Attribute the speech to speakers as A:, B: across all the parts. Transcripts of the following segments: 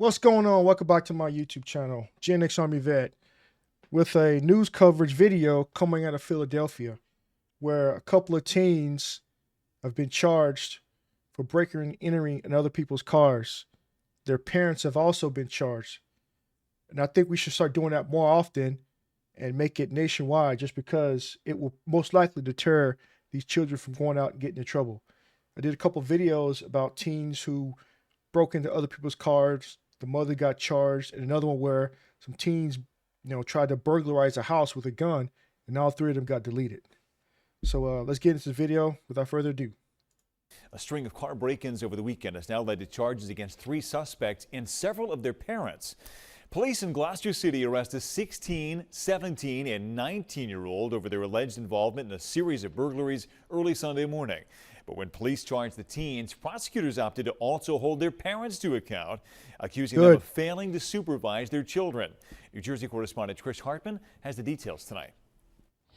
A: What's going on? Welcome back to my YouTube channel, Gen X Army Vet, with a news coverage video coming out of Philadelphia, where a couple of teens have been charged for breaking and entering in other people's cars. Their parents have also been charged. And I think we should start doing that more often and make it nationwide, just because it will most likely deter these children from going out and getting in trouble. I did a couple of videos about teens who broke into other people's cars. The mother got charged, and another one where some teens, tried to burglarize a house with a gun, and all three of them got deleted. So let's get into the video without further ado.
B: A string of car break-ins over the weekend has now led to charges against 3 suspects and several of their parents. Police in Gloucester City arrested a 16, 17, and 19-year-old over their alleged involvement in a series of burglaries early Sunday morning. But when police charged the teens, prosecutors opted to also hold their parents to account, accusing them of failing to supervise their children. New Jersey correspondent Trish Hartman has the details tonight.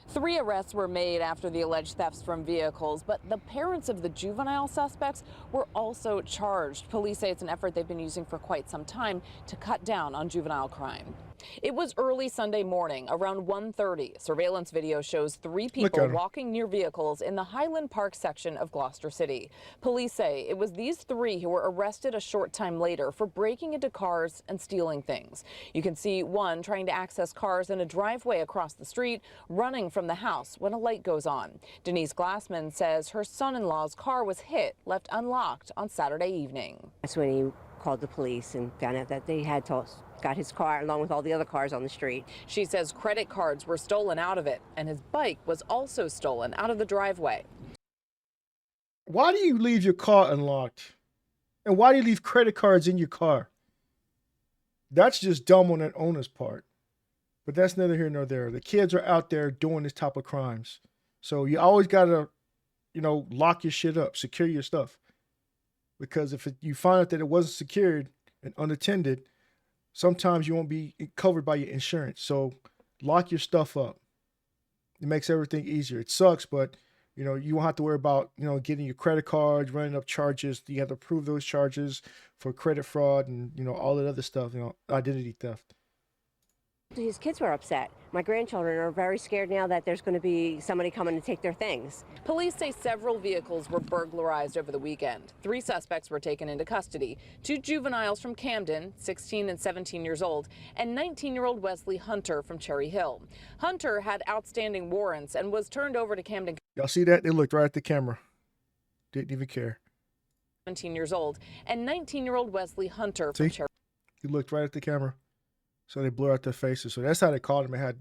C: 3 arrests were made after the alleged thefts from vehicles, but the parents of the juvenile suspects were also charged. Police say it's an effort they've been using for quite some time to cut down on juvenile crime. It was early Sunday morning, around 1:30. Surveillance video shows 3 people walking near vehicles in the Highland Park section of Gloucester City. Police say it was these 3 who were arrested a short time later for breaking into cars and stealing things. You can see one trying to access cars in a driveway across the street, running from the house when a light goes on. Denise Glassman says her son-in-law's car was hit, left unlocked on Saturday evening.
D: That's when he called the police and found out that they had got his car along with all the other cars on the street.
C: She says credit cards were stolen out of it, and his bike was also stolen out of the driveway.
A: Why do you leave your car unlocked? And why do you leave credit cards in your car? That's just dumb on that owner's part. But that's neither here nor there. The kids are out there doing this type of crimes. So you always got to, lock your shit up, secure your stuff. Because if you find out that it wasn't secured and unattended, sometimes you won't be covered by your insurance. So lock your stuff up. It makes everything easier. It sucks, but you won't have to worry about, getting your credit cards, running up charges. You have to prove those charges for credit fraud and, all that other stuff, identity theft.
D: His kids were upset. My grandchildren are very scared now that there's going to be somebody coming to take their things.
C: Police say several vehicles were burglarized over the weekend. 3 suspects were taken into custody. 2 juveniles from Camden, 16 and 17 years old, and 19-year-old Wesley Hunter from Cherry Hill. Hunter had outstanding warrants and was turned over to Camden.
A: Y'all see that? They looked right at the camera. Didn't even care.
C: 17 years old, and 19-year-old Wesley Hunter from Cherry
A: Hill. He looked right at the camera. So they blur out their faces. So that's how they caught him. It had,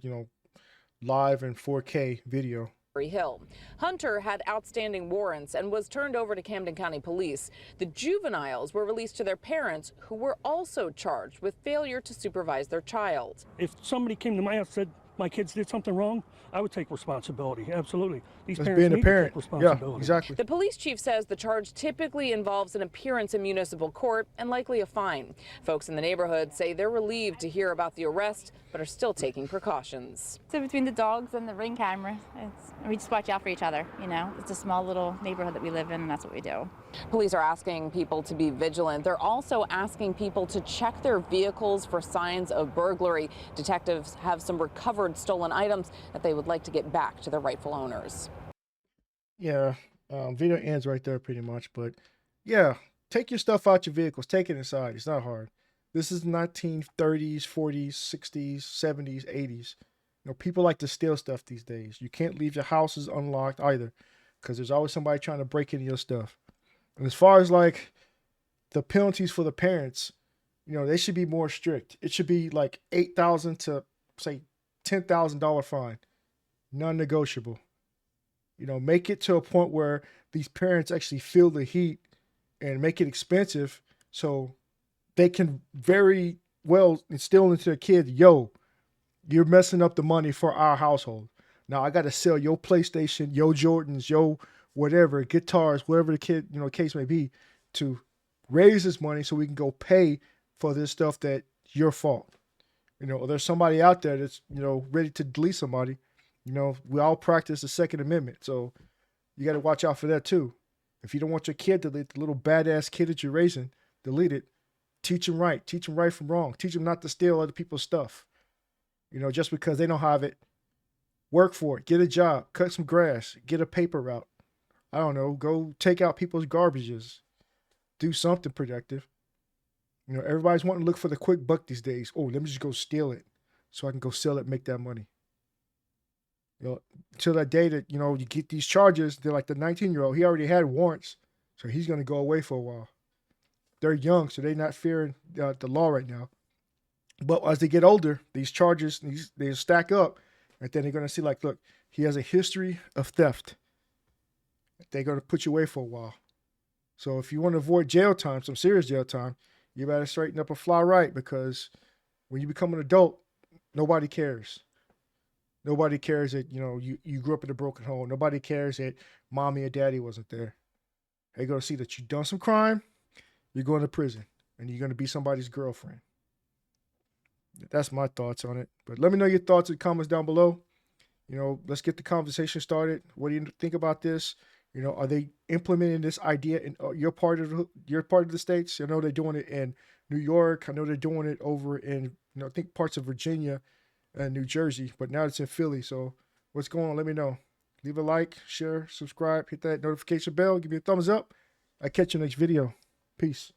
A: live and 4K video.
C: Hill. Hunter had outstanding warrants and was turned over to Camden County Police. The juveniles were released to their parents, who were also charged with failure to supervise their child.
E: If somebody came to my house and said my kids did something wrong, I would take responsibility. Absolutely. These
A: That's
E: parents
A: being a
E: need
A: parent.
E: to take responsibility.
A: Yeah, exactly.
C: The police chief says the charge typically involves an appearance in municipal court and likely a fine. Folks in the neighborhood say they're relieved to hear about the arrest, but are still taking precautions.
F: So between the dogs and the ring camera, we just watch out for each other. It's a small little neighborhood that we live in, and that's what we do.
C: Police are asking people to be vigilant. They're also asking people to check their vehicles for signs of burglary. Detectives have some recovered stolen items that they would like to get back to their rightful owners.
A: Yeah, video ends right there pretty much. But yeah, take your stuff out your vehicles. Take it inside. It's not hard. This is 1930s, 40s, 60s, 70s, 80s. People like to steal stuff these days. You can't leave your houses unlocked either, because there's always somebody trying to break into your stuff. And as far as like the penalties for the parents, they should be more strict. It should be like $8,000 to say $10,000 fine, non-negotiable. Make it to a point where these parents actually feel the heat and make it expensive, so they can very well instill into their kids, yo, you're messing up the money for our household. Now I got to sell your PlayStation, your Jordans, your whatever, guitars, whatever the kid, case may be, to raise this money so we can go pay for this stuff that's your fault. Or there's somebody out there that's, ready to delete somebody. We all practice the Second Amendment. So you got to watch out for that too. If you don't want your kid to delete, the little badass kid that you're raising, delete it. Teach them right. Teach them right from wrong. Teach them not to steal other people's stuff. You know, just because they don't have it. Work for it. Get a job. Cut some grass. Get a paper route. I don't know. Go take out people's garbages. Do something productive. You know, everybody's wanting to look for the quick buck these days. Oh, let me just go steal it so I can go sell it and make that money. You know, until that day that, you know, you get these charges, they're like the 19-year-old. He already had warrants, so he's going to go away for a while. They're young, so they're not fearing the law right now. But as they get older, these charges, they stack up, and then they're going to see, like, look, he has a history of theft. They're going to put you away for a while. So if you want to avoid jail time, some serious jail time, you better straighten up and fly right, because when you become an adult, nobody cares. Nobody cares that, you know, you grew up in a broken home. Nobody cares that mommy or daddy wasn't there. They're going to see that you've done some crime, you're going to prison, and you're going to be somebody's girlfriend. That's my thoughts on it. But let me know your thoughts in the comments down below. You know, let's get the conversation started. What do you think about this? You know, are they implementing this idea in your part of the states? I know they're doing it in New York. I know they're doing it over in, you know, I think parts of Virginia and New Jersey, but now it's in Philly. So what's going on? Let me know. Leave a like, share, subscribe, hit that notification bell, give me a thumbs up. I'll catch you next video. Peace.